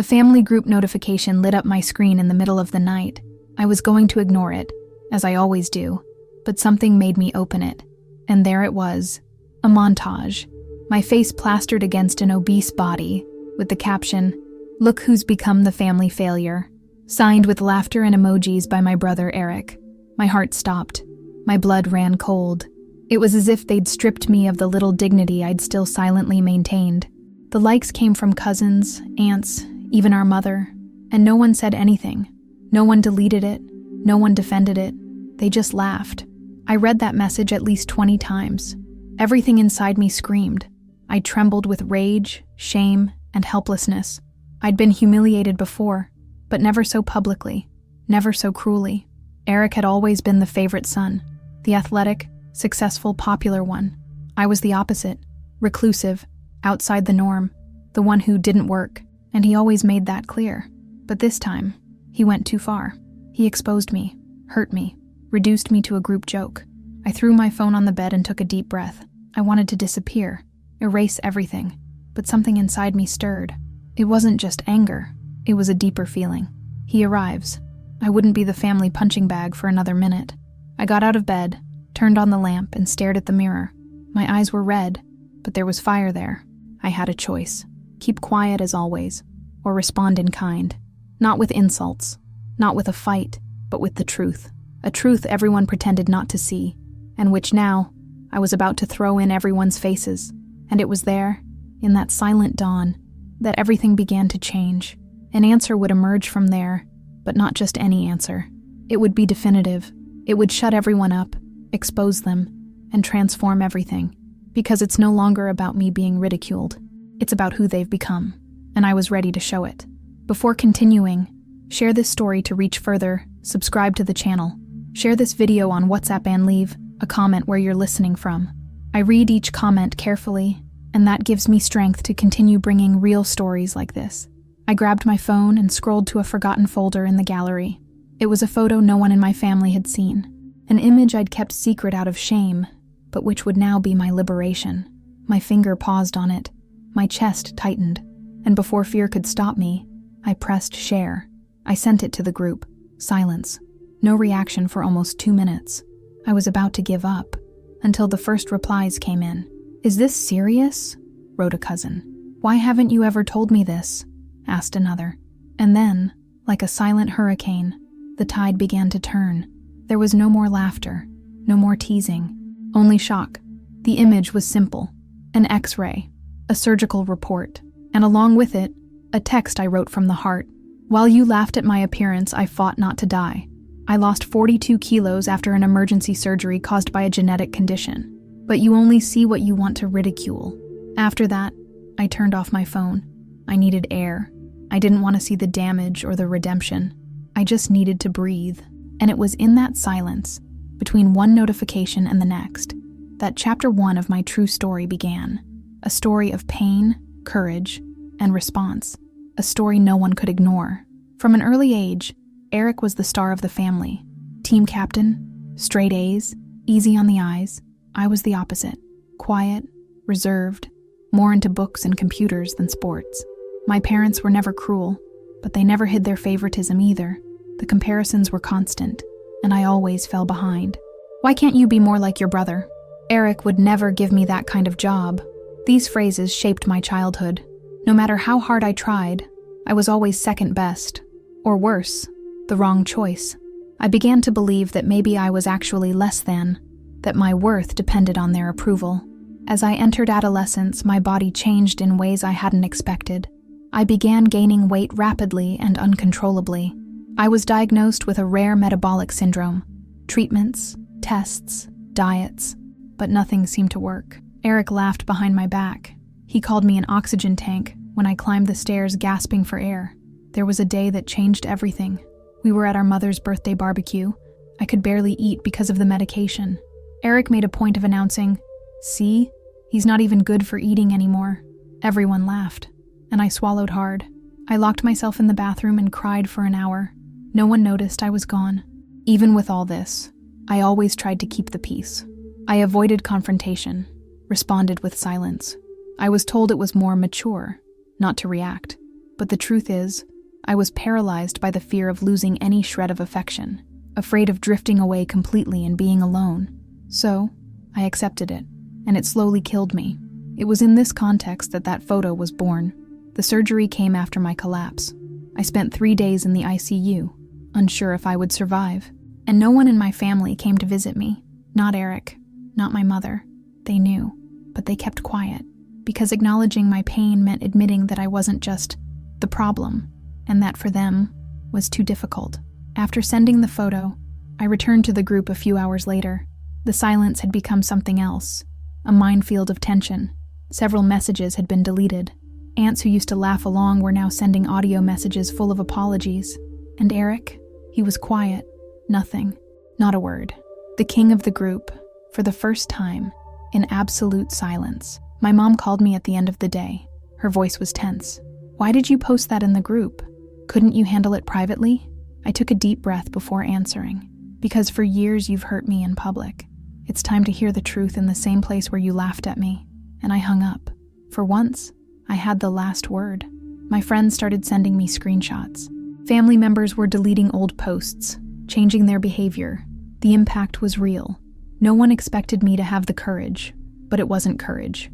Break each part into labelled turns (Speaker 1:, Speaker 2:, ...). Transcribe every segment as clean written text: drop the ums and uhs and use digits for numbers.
Speaker 1: The family group notification lit up my screen in the middle of the night. I was going to ignore it, as I always do, but something made me open it. And there it was, a montage. My face plastered against an obese body, with the caption, "Look who's become the family failure," signed with laughter and emojis by my brother Eric. My heart stopped. My blood ran cold. It was as if they'd stripped me of the little dignity I'd still silently maintained. The likes came from cousins, aunts, even our mother, and no one said anything. No one deleted it. No one defended it. They just laughed. I read that message at least 20 times. Everything inside me screamed. I trembled with rage, shame, and helplessness. I'd been humiliated before, but never so publicly, never so cruelly. Eric had always been the favorite son, the athletic, successful, popular one. I was the opposite, reclusive, outside the norm, the one who didn't work, and he always made that clear. But this time, he went too far. He exposed me, hurt me, reduced me to a group joke. I threw my phone on the bed and took a deep breath. I wanted to disappear, erase everything, but something inside me stirred. It wasn't just anger, it was a deeper feeling. He arrives. I wouldn't be the family punching bag for another minute. I got out of bed, turned on the lamp, and stared at the mirror. My eyes were red, but there was fire there. I had a choice. Keep quiet as always, or respond in kind. Not with insults, not with a fight, but with the truth. A truth everyone pretended not to see, and which now, I was about to throw in everyone's faces. And it was there, in that silent dawn, that everything began to change. An answer would emerge from there, but not just any answer. It would be definitive. It would shut everyone up, expose them, and transform everything. Because it's no longer about me being ridiculed. It's about who they've become, and I was ready to show it. Before continuing, share this story to reach further, subscribe to the channel, share this video on WhatsApp and leave a comment where you're listening from. I read each comment carefully, and that gives me strength to continue bringing real stories like this. I grabbed my phone and scrolled to a forgotten folder in the gallery. It was a photo no one in my family had seen, an image I'd kept secret out of shame, but which would now be my liberation. My finger paused on it, my chest tightened, and before fear could stop me, I pressed share. I sent it to the group. Silence. No reaction for almost 2 minutes. I was about to give up, until the first replies came in. "Is this serious?" wrote a cousin. "Why haven't you ever told me this?" asked another. And then, like a silent hurricane, the tide began to turn. There was no more laughter, no more teasing, only shock. The image was simple. An X-ray, a surgical report, and along with it, a text I wrote from the heart. "While you laughed at my appearance, I fought not to die. I lost 42 kilos after an emergency surgery caused by a genetic condition. But you only see what you want to ridicule." After that, I turned off my phone. I needed air. I didn't want to see the damage or the redemption. I just needed to breathe. And it was in that silence, between one notification and the next, that chapter 1 of my true story began. A story of pain, courage, and response. A story no one could ignore. From an early age, Eric was the star of the family. Team captain, straight A's, easy on the eyes. I was the opposite. Quiet, reserved, more into books and computers than sports. My parents were never cruel, but they never hid their favoritism either. The comparisons were constant, and I always fell behind. "Why can't you be more like your brother? Eric would never give me that kind of job." These phrases shaped my childhood. No matter how hard I tried, I was always second best. Or worse, the wrong choice. I began to believe that maybe I was actually less than, that my worth depended on their approval. As I entered adolescence, my body changed in ways I hadn't expected. I began gaining weight rapidly and uncontrollably. I was diagnosed with a rare metabolic syndrome. Treatments, tests, diets, but nothing seemed to work. Eric laughed behind my back. He called me an oxygen tank when I climbed the stairs gasping for air. There was a day that changed everything. We were at our mother's birthday barbecue. I could barely eat because of the medication. Eric made a point of announcing, "See, he's not even good for eating anymore." Everyone laughed, and I swallowed hard. I locked myself in the bathroom and cried for an hour. No one noticed I was gone. Even with all this, I always tried to keep the peace. I avoided confrontation, responded with silence. I was told it was more mature, not to react. But the truth is, I was paralyzed by the fear of losing any shred of affection, afraid of drifting away completely and being alone. So, I accepted it, and it slowly killed me. It was in this context that photo was born. The surgery came after my collapse. I spent 3 days in the ICU, unsure if I would survive. And no one in my family came to visit me. Not Eric, not my mother. They knew, but they kept quiet, because acknowledging my pain meant admitting that I wasn't just the problem, and that for them was too difficult. After sending the photo, I returned to the group a few hours later. The silence had become something else, a minefield of tension. Several messages had been deleted. Aunts who used to laugh along were now sending audio messages full of apologies. And Eric, he was quiet. Nothing. Not a word. The king of the group, for the first time, in absolute silence. My mom called me at the end of the day. Her voice was tense. "Why did you post that in the group? Couldn't you handle it privately?" I took a deep breath before answering. "Because for years you've hurt me in public. It's time to hear the truth in the same place where you laughed at me." And I hung up. For once, I had the last word. My friends started sending me screenshots. Family members were deleting old posts, changing their behavior. The impact was real. No one expected me to have the courage, but it wasn't courage.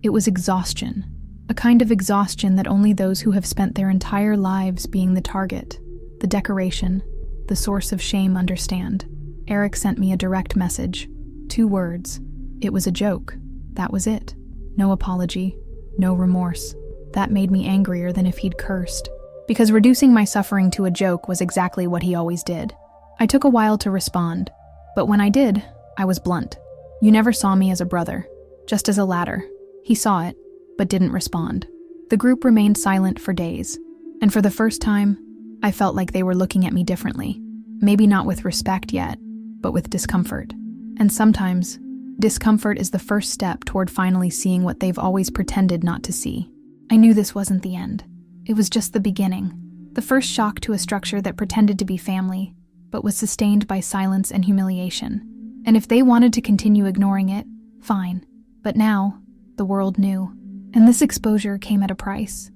Speaker 1: It was exhaustion, a kind of exhaustion that only those who have spent their entire lives being the target, the decoration, the source of shame understand. Eric sent me a direct message. 2 words. It was a joke. That was it. No apology, no remorse. That made me angrier than if he'd cursed. Because reducing my suffering to a joke was exactly what he always did. I took a while to respond, but when I did, I was blunt. "You never saw me as a brother, just as a ladder." He saw it, but didn't respond. The group remained silent for days, and for the first time, I felt like they were looking at me differently. Maybe not with respect yet, but with discomfort. And sometimes, discomfort is the first step toward finally seeing what they've always pretended not to see. I knew this wasn't the end. It was just the beginning. The first shock to a structure that pretended to be family, but was sustained by silence and humiliation. And if they wanted to continue ignoring it, fine. But now, the world knew. And this exposure came at a price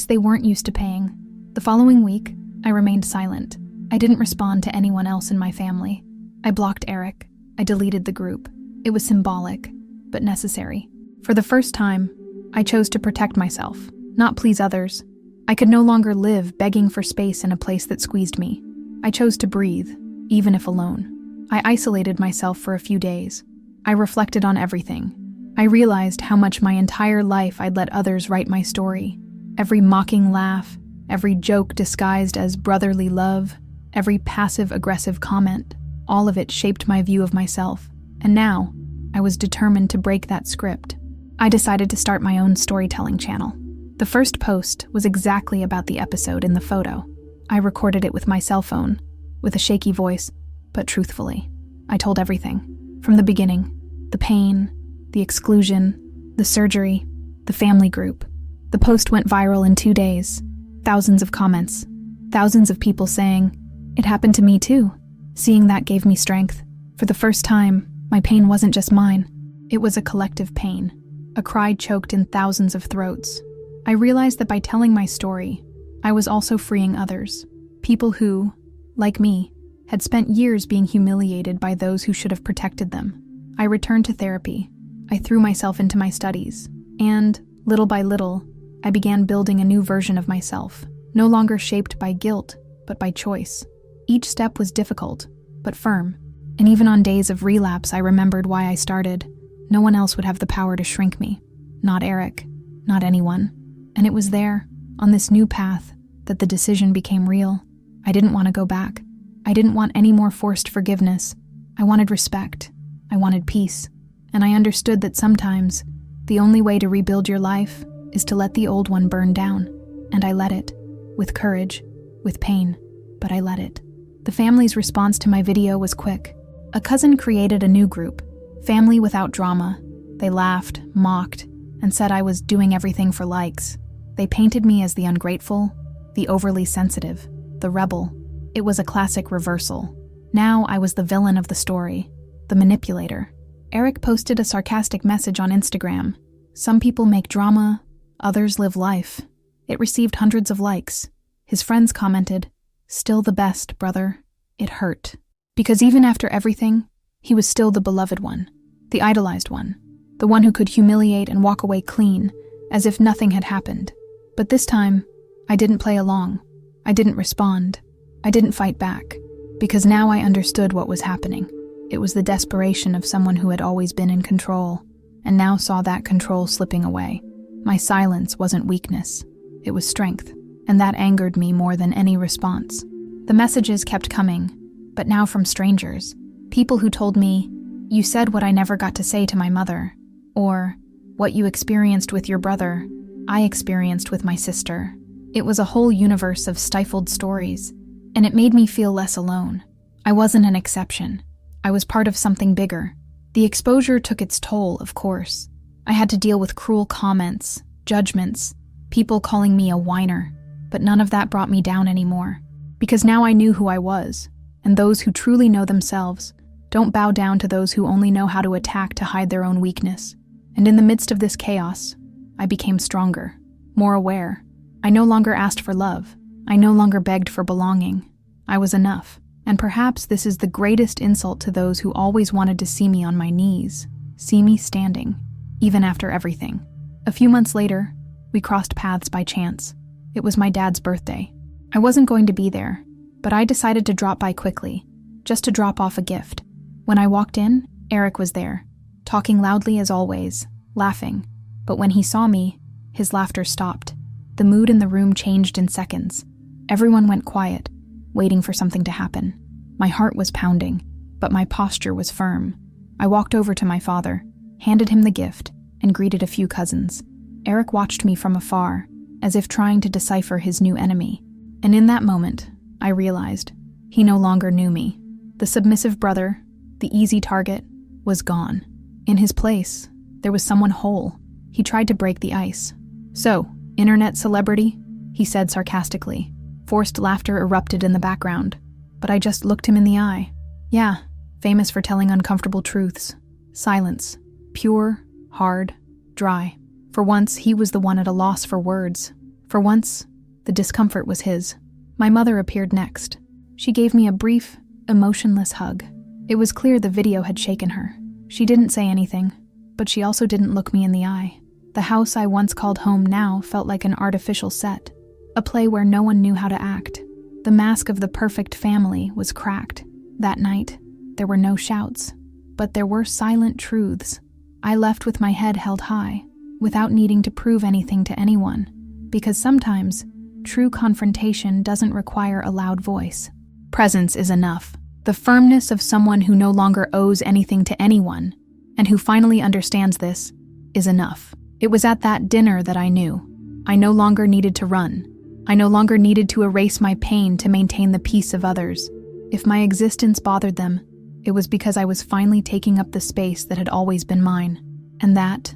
Speaker 1: they weren't used to paying. The following week, I remained silent. I didn't respond to anyone else in my family. I blocked Eric. I deleted the group. It was symbolic, but necessary. For the first time, I chose to protect myself, not please others. I could no longer live begging for space in a place that squeezed me. I chose to breathe, even if alone. I isolated myself for a few days. I reflected on everything. I realized how much my entire life I'd let others write my story. Every mocking laugh, every joke disguised as brotherly love, every passive-aggressive comment, all of it shaped my view of myself. And now, I was determined to break that script. I decided to start my own storytelling channel. The first post was exactly about the episode in the photo. I recorded it with my cell phone, with a shaky voice, but truthfully. I told everything, from the beginning. The pain, the exclusion, the surgery, the family group. The post went viral in 2 days. Thousands of comments. Thousands of people saying, "It happened to me too." Seeing that gave me strength. For the first time, my pain wasn't just mine. It was a collective pain. A cry choked in thousands of throats. I realized that by telling my story, I was also freeing others. People who, like me, had spent years being humiliated by those who should have protected them. I returned to therapy. I threw myself into my studies. And, little by little, I began building a new version of myself, no longer shaped by guilt, but by choice. Each step was difficult, but firm. And even on days of relapse, I remembered why I started. No one else would have the power to shrink me. Not Eric. Not anyone. And it was there, on this new path, that the decision became real. I didn't want to go back. I didn't want any more forced forgiveness. I wanted respect. I wanted peace. And I understood that sometimes, the only way to rebuild your life is to let the old one burn down. And I let it. With courage. With pain. But I let it. The family's response to my video was quick. A cousin created a new group, Family Without Drama. They laughed, mocked, and said I was doing everything for likes. They painted me as the ungrateful, the overly sensitive, the rebel. It was a classic reversal. Now I was the villain of the story, the manipulator. Eric posted a sarcastic message on Instagram. Some people make drama, others live life. It received hundreds of likes. His friends commented, "Still the best, brother." It hurt. Because even after everything, he was still the beloved one, the idolized one, the one who could humiliate and walk away clean, as if nothing had happened. But this time, I didn't play along. I didn't respond. I didn't fight back. Because now I understood what was happening. It was the desperation of someone who had always been in control, and now saw that control slipping away. My silence wasn't weakness. It was strength, and that angered me more than any response. The messages kept coming, but now from strangers. People who told me, "You said what I never got to say to my mother," or, "What you experienced with your brother, I experienced with my sister." It was a whole universe of stifled stories, and it made me feel less alone. I wasn't an exception. I was part of something bigger. The exposure took its toll, of course. I had to deal with cruel comments, judgments, people calling me a whiner, but none of that brought me down anymore. Because now I knew who I was, and those who truly know themselves don't bow down to those who only know how to attack to hide their own weakness. And in the midst of this chaos, I became stronger, more aware. I no longer asked for love. I no longer begged for belonging. I was enough. And perhaps this is the greatest insult to those who always wanted to see me on my knees, see me standing, even after everything. A few months later, we crossed paths by chance. It was my dad's birthday. I wasn't going to be there, but I decided to drop by quickly, just to drop off a gift. When I walked in, Eric was there, talking loudly as always, laughing. But when he saw me, his laughter stopped. The mood in the room changed in seconds. Everyone went quiet, waiting for something to happen. My heart was pounding, but my posture was firm. I walked over to my father, handed him the gift, and greeted a few cousins. Eric watched me from afar, as if trying to decipher his new enemy. And in that moment, I realized he no longer knew me. The submissive brother, the easy target, was gone. In his place, there was someone whole. He tried to break the ice. "So, internet celebrity?" he said sarcastically. Forced laughter erupted in the background, but I just looked him in the eye. "Yeah, famous for telling uncomfortable truths." Silence. Pure, hard, dry. For once, he was the one at a loss for words. For once, the discomfort was his. My mother appeared next. She gave me a brief, emotionless hug. It was clear the video had shaken her. She didn't say anything, but she also didn't look me in the eye. The house I once called home now felt like an artificial set, a play where no one knew how to act. The mask of the perfect family was cracked. That night, there were no shouts, but there were silent truths. I left with my head held high, without needing to prove anything to anyone, because sometimes true confrontation doesn't require a loud voice. Presence is enough. The firmness of someone who no longer owes anything to anyone, and who finally understands this, is enough. It was at that dinner that I knew. I no longer needed to run. I no longer needed to erase my pain to maintain the peace of others. If my existence bothered them, it was because I was finally taking up the space that had always been mine. And that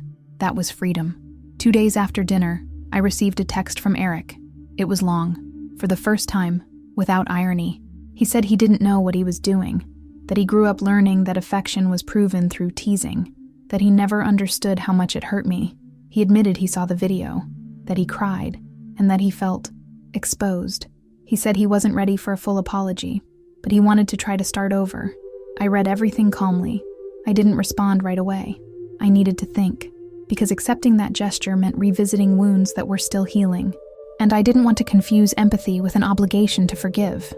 Speaker 1: was freedom. 2 days after dinner, I received a text from Eric. It was long. For the first time, without irony. He said he didn't know what he was doing, that he grew up learning that affection was proven through teasing, that he never understood how much it hurt me. He admitted he saw the video, that he cried, and that he felt exposed. He said he wasn't ready for a full apology, but he wanted to try to start over. I read everything calmly. I didn't respond right away. I needed to think, because accepting that gesture meant revisiting wounds that were still healing. And I didn't want to confuse empathy with an obligation to forgive.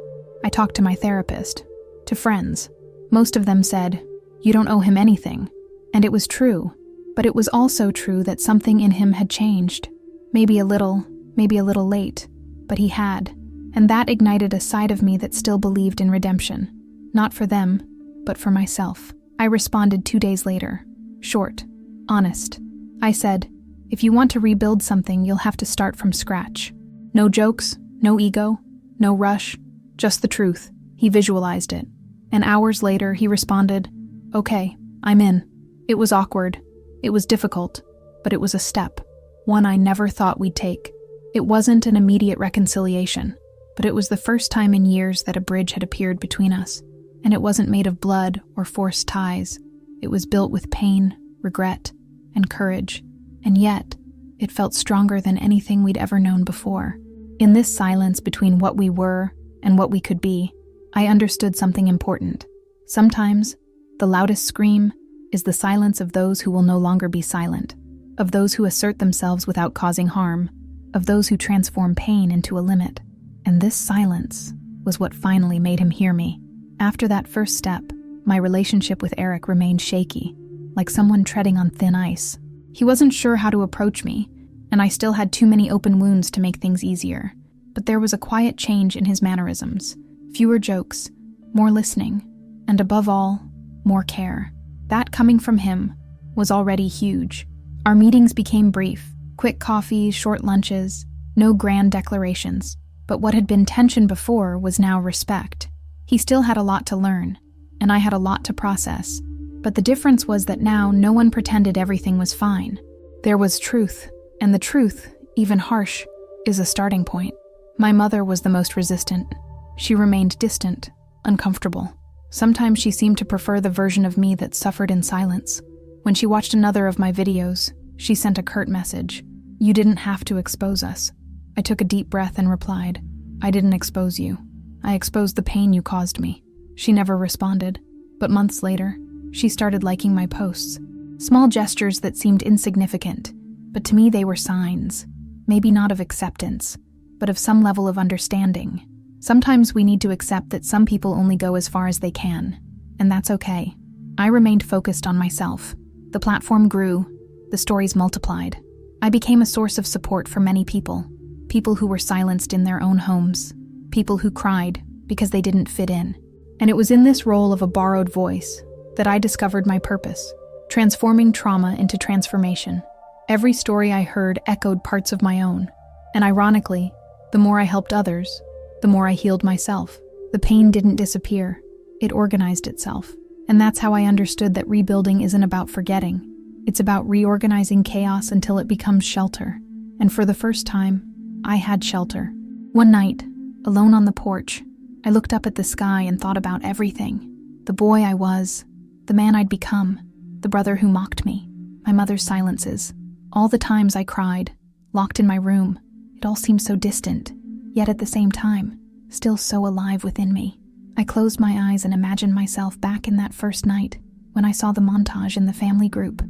Speaker 1: I talked to my therapist, to friends. Most of them said, "You don't owe him anything." And it was true, but it was also true that something in him had changed. Maybe a little late, but he had. And that ignited a side of me that still believed in redemption. Not for them, but for myself. I responded 2 days later. Short, honest. I said, "If you want to rebuild something, you'll have to start from scratch. No jokes, no ego, no rush, just the truth." He visualized it. And hours later, he responded, "Okay, I'm in." It was awkward. It was difficult, but it was a step, one I never thought we'd take. It wasn't an immediate reconciliation, but it was the first time in years that a bridge had appeared between us. And it wasn't made of blood or forced ties. It was built with pain, regret, and courage. And yet, It felt stronger than anything we'd ever known before. In this silence between what we were and what we could be, I understood something important. Sometimes, the loudest scream is the silence of those who will no longer be silent, of those who assert themselves without causing harm, of those who transform pain into a limit. And this silence was what finally made him hear me. After that first step, my relationship with Eric remained shaky, like someone treading on thin ice. He wasn't sure how to approach me, and I still had too many open wounds to make things easier. But there was a quiet change in his mannerisms, fewer jokes, more listening, and above all, more care. That coming from him was already huge. Our meetings became brief, quick coffees, short lunches, no grand declarations. But what had been tension before was now respect. He still had a lot to learn, and I had a lot to process. But the difference was that now no one pretended everything was fine. There was truth, and the truth, even harsh, is a starting point. My mother was the most resistant. She remained distant, uncomfortable. Sometimes she seemed to prefer the version of me that suffered in silence. When she watched another of my videos, she sent a curt message. "You didn't have to expose us." I took a deep breath and replied, "I didn't expose you. I exposed the pain you caused me." She never responded, but months later, she started liking my posts. Small gestures that seemed insignificant, but to me they were signs. Maybe not of acceptance, but of some level of understanding. Sometimes we need to accept that some people only go as far as they can, and that's okay. I remained focused on myself. The platform grew, the stories multiplied. I became a source of support for many people. People who were silenced in their own homes. People who cried because they didn't fit in. And it was in this role of a borrowed voice that I discovered my purpose, transforming trauma into transformation. Every story I heard echoed parts of my own. And ironically, the more I helped others, the more I healed myself. The pain didn't disappear. It organized itself. And that's how I understood that rebuilding isn't about forgetting. It's about reorganizing chaos until it becomes shelter. And for the first time, I had shelter. One night, alone on the porch, I looked up at the sky and thought about everything. The boy I was, the man I'd become, the brother who mocked me, my mother's silences, all the times I cried, locked in my room. It all seemed so distant, yet at the same time, still so alive within me. I closed my eyes and imagined myself back in that first night, when I saw the montage in the family group.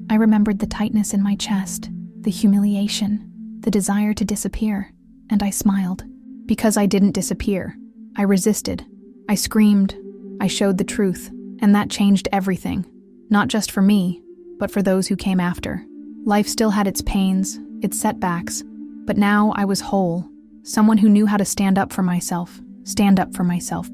Speaker 1: I remembered the tightness in my chest, the humiliation, the desire to disappear, and I smiled. Because I didn't disappear, I resisted. I screamed. I showed the truth, and that changed everything. Not just for me, but for those who came after. Life still had its pains, its setbacks, but now I was whole. Someone who knew how to stand up for myself,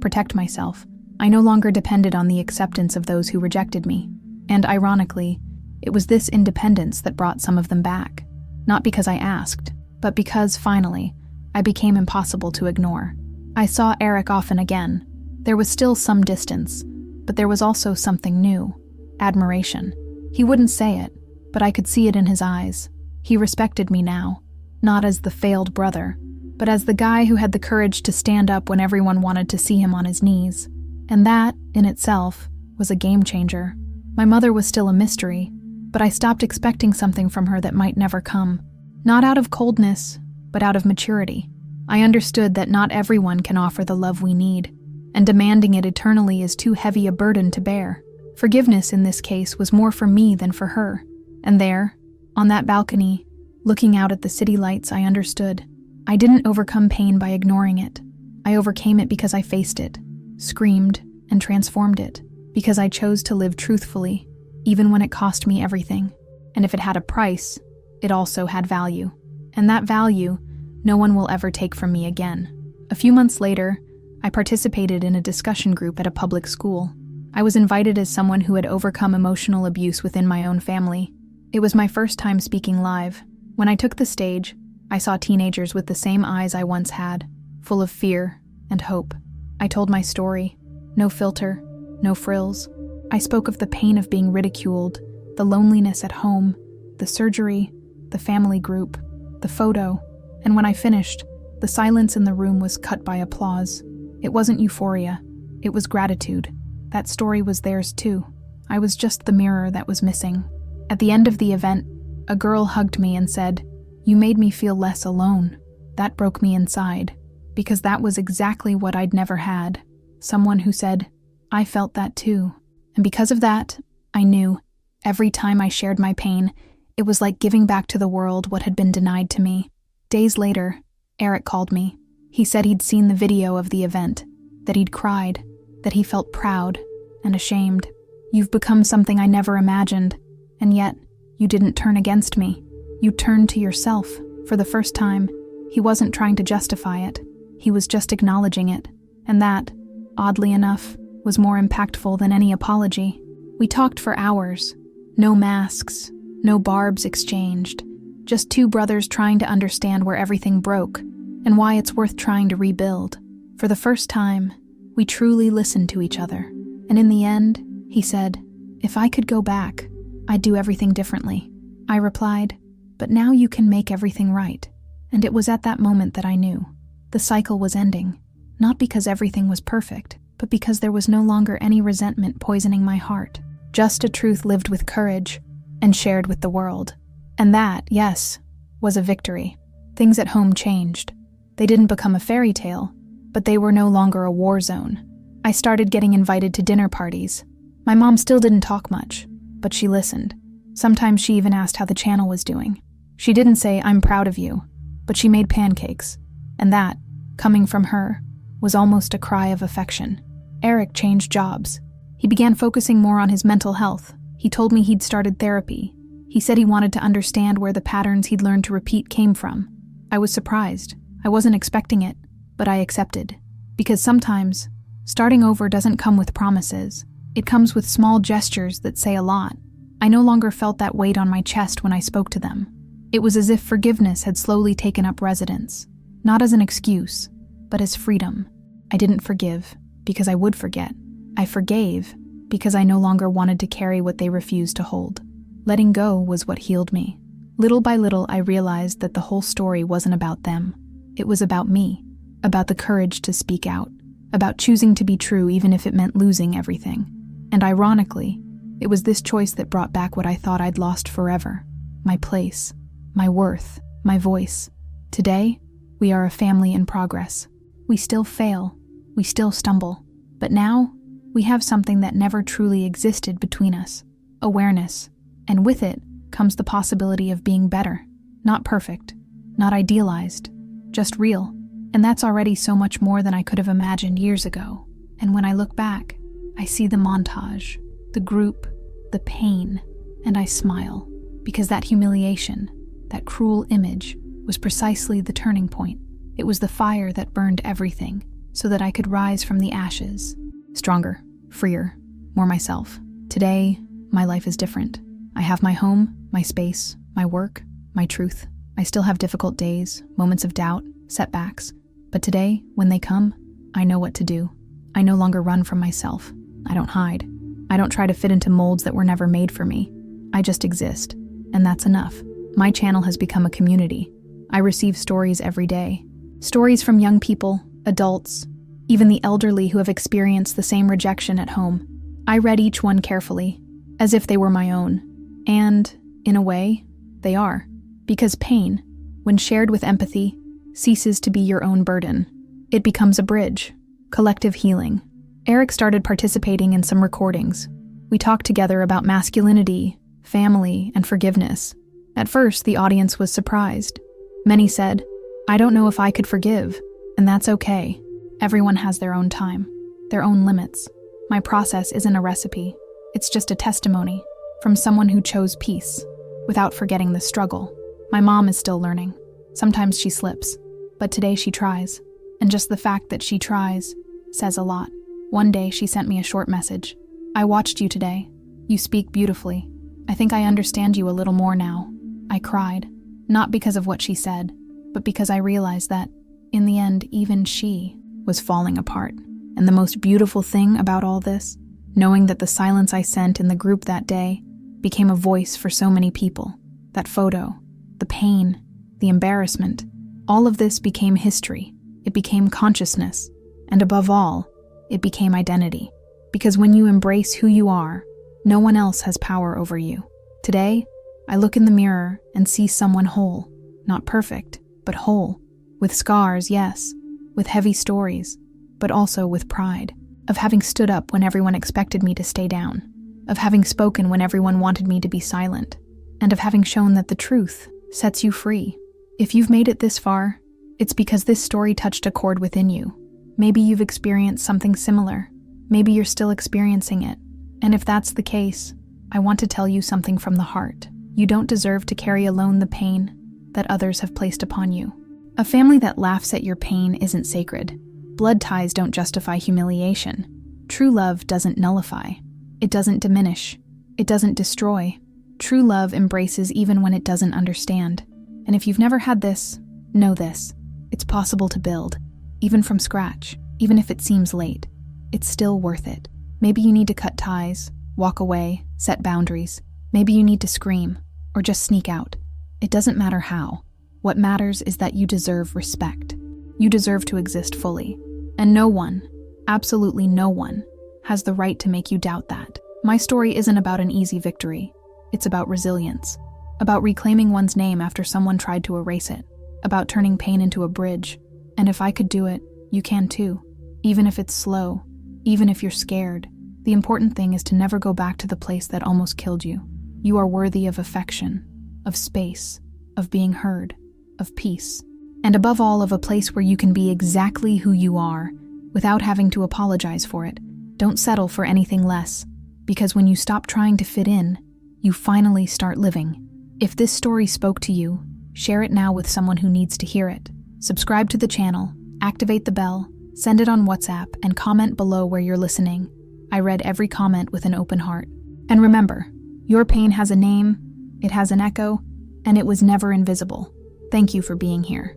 Speaker 1: protect myself. I no longer depended on the acceptance of those who rejected me. And ironically, it was this independence that brought some of them back. Not because I asked, but because, finally, I became impossible to ignore. I saw Eric often again. There was still some distance, but there was also something new. Admiration. He wouldn't say it, but I could see it in his eyes. He respected me now, not as the failed brother, but as the guy who had the courage to stand up when everyone wanted to see him on his knees. And that, in itself, was a game changer. My mother was still a mystery, but I stopped expecting something from her that might never come. Not out of coldness, but out of maturity. I understood that not everyone can offer the love we need, and demanding it eternally is too heavy a burden to bear. Forgiveness in this case was more for me than for her. And there, on that balcony, looking out at the city lights, I understood. I didn't overcome pain by ignoring it. I overcame it because I faced it, screamed, and transformed it, because I chose to live truthfully, even when it cost me everything. And if it had a price, it also had value. And that value, no one will ever take from me again. A few months later, I participated in a discussion group at a public school. I was invited as someone who had overcome emotional abuse within my own family. It was my first time speaking live. When I took the stage, I saw teenagers with the same eyes I once had, full of fear and hope. I told my story, no filter, no frills. I spoke of the pain of being ridiculed, the loneliness at home, the surgery, the family group, the photo, and when I finished, the silence in the room was cut by applause. It wasn't euphoria, it was gratitude. That story was theirs too. I was just the mirror that was missing. At the end of the event, a girl hugged me and said, You made me feel less alone. That broke me inside, because that was exactly what I'd never had. Someone who said, I felt that too. And because of that, I knew, every time I shared my pain, it was like giving back to the world what had been denied to me. Days later, Eric called me. He said he'd seen the video of the event, that he'd cried, that he felt proud and ashamed. You've become something I never imagined, and yet, you didn't turn against me. You turned to yourself. For the first time, he wasn't trying to justify it. He was just acknowledging it, and that, oddly enough, was more impactful than any apology. We talked for hours. No masks, no barbs exchanged. Just two brothers trying to understand where everything broke and why it's worth trying to rebuild. For the first time, we truly listened to each other. And in the end, he said, if I could go back, I'd do everything differently. I replied, but now you can make everything right. And it was at that moment that I knew. The cycle was ending, not because everything was perfect, but because there was no longer any resentment poisoning my heart. Just a truth lived with courage and shared with the world. And that, yes, was a victory. Things at home changed. They didn't become a fairy tale, but they were no longer a war zone. I started getting invited to dinner parties. My mom still didn't talk much, but she listened. Sometimes she even asked how the channel was doing. She didn't say, I'm proud of you, but she made pancakes. And that, coming from her, was almost a cry of affection. Eric changed jobs. He began focusing more on his mental health. He told me he'd started therapy. He said he wanted to understand where the patterns he'd learned to repeat came from. I was surprised. I wasn't expecting it, but I accepted. Because sometimes, starting over doesn't come with promises. It comes with small gestures that say a lot. I no longer felt that weight on my chest when I spoke to them. It was as if forgiveness had slowly taken up residence, not as an excuse, but as freedom. I didn't forgive because I would forget. I forgave because I no longer wanted to carry what they refused to hold. Letting go was what healed me. Little by little, I realized that the whole story wasn't about them. It was about me, about the courage to speak out, about choosing to be true even if it meant losing everything. And ironically, it was this choice that brought back what I thought I'd lost forever: my place, my worth, my voice. Today, we are a family in progress. We still fail, we still stumble, but now, we have something that never truly existed between us: awareness. And with it comes the possibility of being better. Not perfect, not idealized, just real. And that's already so much more than I could have imagined years ago. And when I look back, I see the montage, the group, the pain, and I smile. Because that humiliation, that cruel image, was precisely the turning point. It was the fire that burned everything, so that I could rise from the ashes, stronger, freer, more myself. Today, my life is different. I have my home, my space, my work, my truth. I still have difficult days, moments of doubt, setbacks. But today, when they come, I know what to do. I no longer run from myself. I don't hide. I don't try to fit into molds that were never made for me. I just exist, and that's enough. My channel has become a community. I receive stories every day. Stories from young people, adults, even the elderly who have experienced the same rejection at home. I read each one carefully, as if they were my own. And, in a way, they are. Because pain, when shared with empathy, ceases to be your own burden. It becomes a bridge, collective healing. Eric started participating in some recordings. We talked together about masculinity, family, and forgiveness. At first, the audience was surprised. Many said, I don't know if I could forgive, and that's okay. Everyone has their own time, their own limits. My process isn't a recipe. It's just a testimony from someone who chose peace, without forgetting the struggle. My mom is still learning. Sometimes she slips, but today she tries. And just the fact that she tries says a lot. One day she sent me a short message. I watched you today. You speak beautifully. I think I understand you a little more now. I cried, not because of what she said, but because I realized that, in the end, even she was falling apart. And the most beautiful thing about all this, knowing that the silence I sent in the group that day became a voice for so many people. That photo, the pain, the embarrassment, all of this became history. It became consciousness. And above all, it became identity. Because when you embrace who you are, no one else has power over you. Today, I look in the mirror and see someone whole, not perfect, but whole. With scars, yes, with heavy stories, but also with pride. Of having stood up when everyone expected me to stay down. Of having spoken when everyone wanted me to be silent. And of having shown that the truth sets you free. If you've made it this far, it's because this story touched a chord within you. Maybe you've experienced something similar. Maybe you're still experiencing it. And if that's the case, I want to tell you something from the heart. You don't deserve to carry alone the pain that others have placed upon you. A family that laughs at your pain isn't sacred. Blood ties don't justify humiliation. True love doesn't nullify. It doesn't diminish. It doesn't destroy. True love embraces even when it doesn't understand. And if you've never had this, know this. It's possible to build, even from scratch, even if it seems late. It's still worth it. Maybe you need to cut ties, walk away, set boundaries. Maybe you need to scream, or just sneak out. It doesn't matter how. What matters is that you deserve respect. You deserve to exist fully. And no one, absolutely no one, has the right to make you doubt that. My story isn't about an easy victory. It's about resilience. About reclaiming one's name after someone tried to erase it. About turning pain into a bridge. And if I could do it, you can too. Even if it's slow, even if you're scared. The important thing is to never go back to the place that almost killed you. You are worthy of affection, of space, of being heard, of peace. And above all, of a place where you can be exactly who you are, without having to apologize for it. Don't settle for anything less, because when you stop trying to fit in, you finally start living. If this story spoke to you, share it now with someone who needs to hear it. Subscribe to the channel, activate the bell, send it on WhatsApp, and comment below where you're listening. I read every comment with an open heart. And remember, your pain has a name, it has an echo, and it was never invisible. Thank you for being here.